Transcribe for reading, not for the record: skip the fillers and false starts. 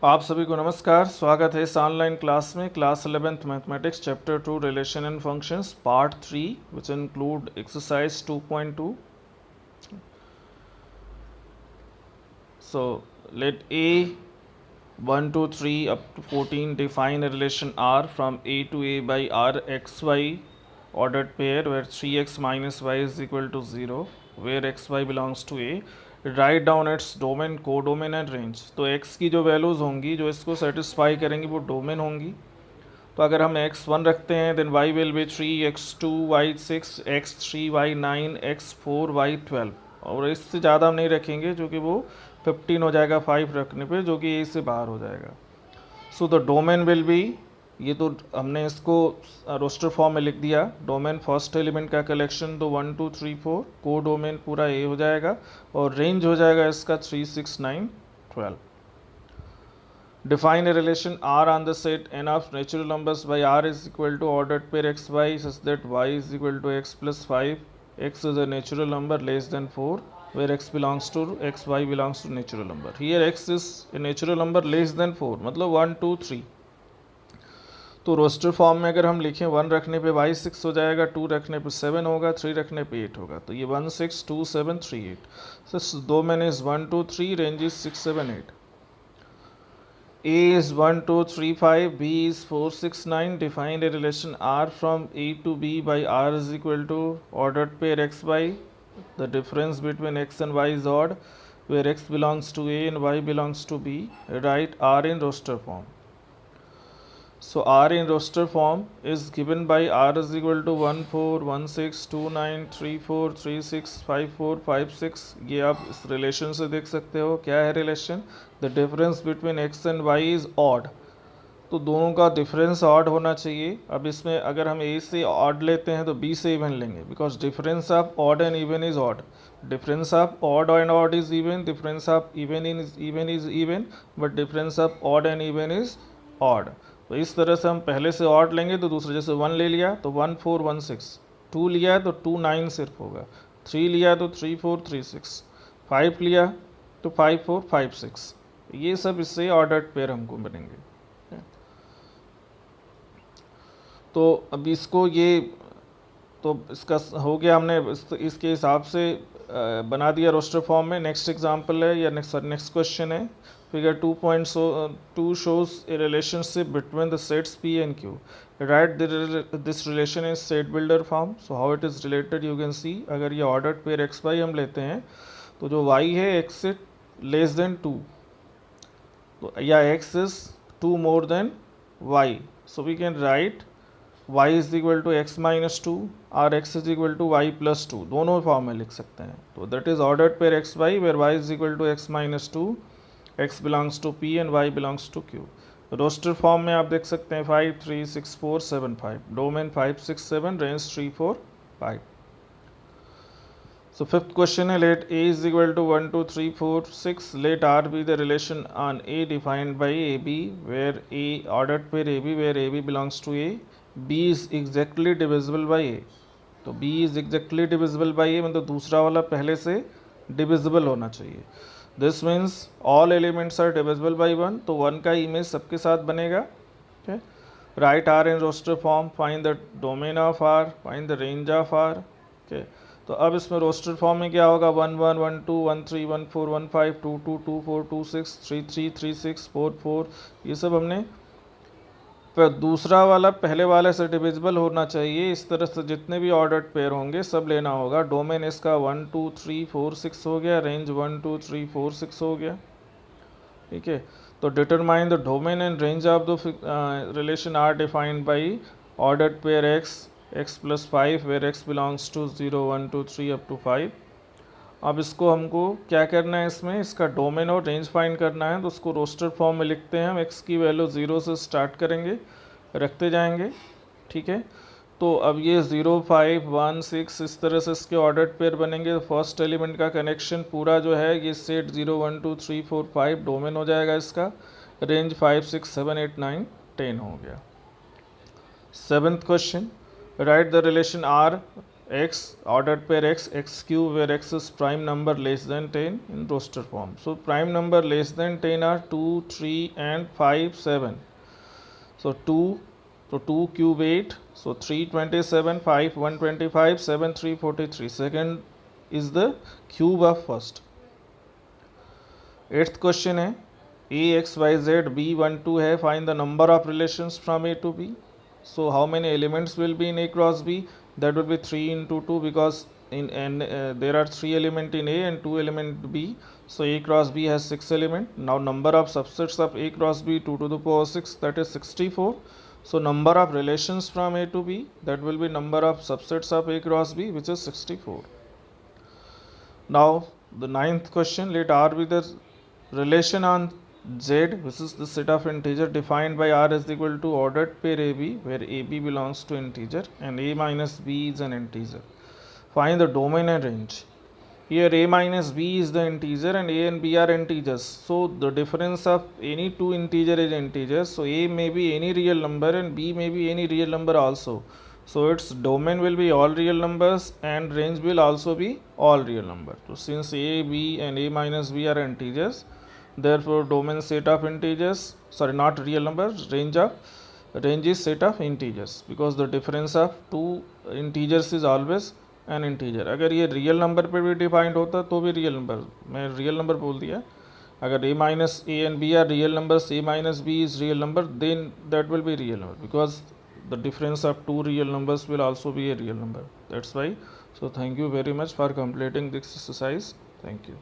आप सभी को नमस्कार। स्वागत है इस ऑनलाइन क्लास में। Class 11th mathematics chapter 2 relation and functions part 3 which include exercise 2.2. So let A 1 2 3 up to 14 define a relation R from A to A by R xy ordered pair where 3x minus y is equal to 0, where xy belongs to A. Write down its domain, को domain and range. तो x की जो values होंगी जो इसको satisfy करेंगी वो domain होंगी. तो अगर हम x1 रखते हैं then y will be 3, x2 y6, x3 y9, x4 y12. और इससे ज़्यादा हम नहीं रखेंगे जो कि वो 15 हो जाएगा 5 रखने पे, जो कि a से बाहर हो जाएगा. So the domain will be, ये तो हमने इसको रोस्टर फॉर्म में लिख दिया. डोमेन फर्स्ट एलिमेंट का कलेक्शन, तो 1 2 3 4. को डोमेन पूरा ए हो जाएगा और रेंज हो जाएगा इसका 3 6 9 12. Define a relation R on the set N of natural numbers by R is equal to ordered pair x y such that y is equal to x plus 5. X is a natural number less than 4 where x belongs to x, y belongs to natural number. Here x is a natural number less than 4, मतलब 1 2 3. तो roster form में अगर हम लिखें 1 रखने पे y 6 हो जाएगा, 2 रखने पे 7 होगा, 3 रखने पे 8 होगा. तो ये 1 6 2 7 3 8. So domain is 1 2 3, range is 6 7 8. A is 1 2 3 5, B is 4 6 9. Define a relation R from A to B by R is equal to ordered pair x y. The difference between x and y is odd, where x belongs to A and y belongs to B. Write R in roster form. So R in roster form is given by R is equal to 1 4 1 6 2 9 3 4 3 6 5 4 5 6. ये आप इस relation से देख सकते हो. क्या है relation? The difference between x and y is odd. तो दोनों का डिफरेंस ऑड होना चाहिए. अब इसमें अगर हम ए से ऑड लेते हैं तो बी से इवन लेंगे, because difference of odd and even is odd. Difference of odd and odd is even, difference of even is even, but difference of odd and even is odd. तो इस तरह से हम पहले से ऑड लेंगे तो दूसरे, जैसे 1 ले लिया तो 1 4 1 6, 2 लिया तो 2 9 सिर्फ होगा, 3 लिया तो 3 4 3 6, 5 लिया तो 5 4 5 6. ये सब इससे ऑर्डर्ड पेयर हमको बनेंगे. तो अब इसको ये तो इसका हो गया, हमने इसके हिसाब से बना दिया रोस्टर फॉर्म में. नेक्स्ट एग्जांपल है या नेक्स्ट क्वेश्चन है. Figure 2.2 shows a relationship between the sets P and Q. Write this relation in set builder form. So how it is related you can see. अगर ये ordered pair x y हम लेते हैं तो जो y है x से less than 2, तो या x is 2 more than y. So we can write y is equal to x minus 2 और x is equal to y plus 2. दोनों फॉर्म में लिख सकते हैं. तो that is ordered pair x y where y is equal to x minus 2, x belongs to P and y belongs to Q. Roster form में आप देख सकते हैं 5 3 6 4 7 5. Domain 5 6 7, range 3 4 5. So fifth question है, let A is equal to 1 2 3 4 6. Let R be the relation on A defined by AB where A ordered pair AB where AB belongs to A. B is exactly divisible by A. तो B is exactly divisible by A मतलब दूसरा वाला पहले से divisible होना चाहिए. This means all elements are divisible by 1. तो 1 का इमेज सबके साथ बनेगा. Okay? Write R in roster form. Find the domain of R. Find the range of R. Okay? तो अब इसमें रोस्टर फॉर्म में क्या होगा? 1 1 1 2 1 3 1 4 1 5 2 2 2 4 2 6 3 3 3 6 4 4. ये सब हमने, पर दूसरा वाला पहले वाले से डिविजिबल होना चाहिए. इस तरह से जितने भी ऑर्डर्ड पेयर होंगे सब लेना होगा. डोमेन इसका 1 2 3 4 6 हो गया, रेंज 1 2 3 4 6 हो गया. ठीक है. तो determine the domain and range of the relation R defined by ordered pair x plus 5 where x belongs to 0 1 2 3 up to 5. अब इसको हमको क्या करना है, इसमें इसका डोमेन और रेंज फाइंड करना है. तो उसको रोस्टर फॉर्म में लिखते हैं. हम x की वैल्यू 0 से स्टार्ट करेंगे, रखते जाएंगे. ठीक है. तो अब ये 0 5 1 6 इस तरह से इसके ऑर्डर्ड पेयर बनेंगे. फर्स्ट एलिमेंट का कनेक्शन पूरा जो है ये सेट 0 1 2 3 4 5 डोमेन हो जाएगा इसका. रेंज 5 6 7 8 9 10 हो गया. Seventh question, write the relation R x ordered pair x cube where x is prime number less than 10 in roster form. So prime number less than 10 are 2, 3 and 5, 7. So 2 cube 8, so 3 27, 5 125, 7 3 43. Second is the cube of first. 8th question है a x y z b 1 2 है, find the number of relations from a to b. So how many elements will be in a cross b? That will be 3 into 2 because there are 3 elements in a and 2 elements b. So a cross b has 6 elements. Now number of subsets of a cross b 2 to the power 6, that is 64. So number of relations from a to b, that will be number of subsets of a cross b, which is 64. Now the 9th question, let R be the relation on Z, which is the set of integer defined by R is equal to ordered pair AB, where AB belongs to integer and A minus B is an integer. Find the domain and range. Here A minus B is the integer and A and B are integers. So the difference of any two integer is integer. So A may be any real number and B may be any real number also. So its domain will be all real numbers and range will also be all real number. So since A, B and A minus B are integers, therefore domain set of integers, sorry, not real numbers, range is set of integers, because the difference of two integers is always an integer. अगर ये real number पे भी defined होता तो भी real number, मैं real number बोल दिया. अगर a minus a and b are real numbers, a minus b is real number, then that will be real number, because the difference of two real numbers will also be a real number. That's why. So thank you very much for completing this exercise. Thank you.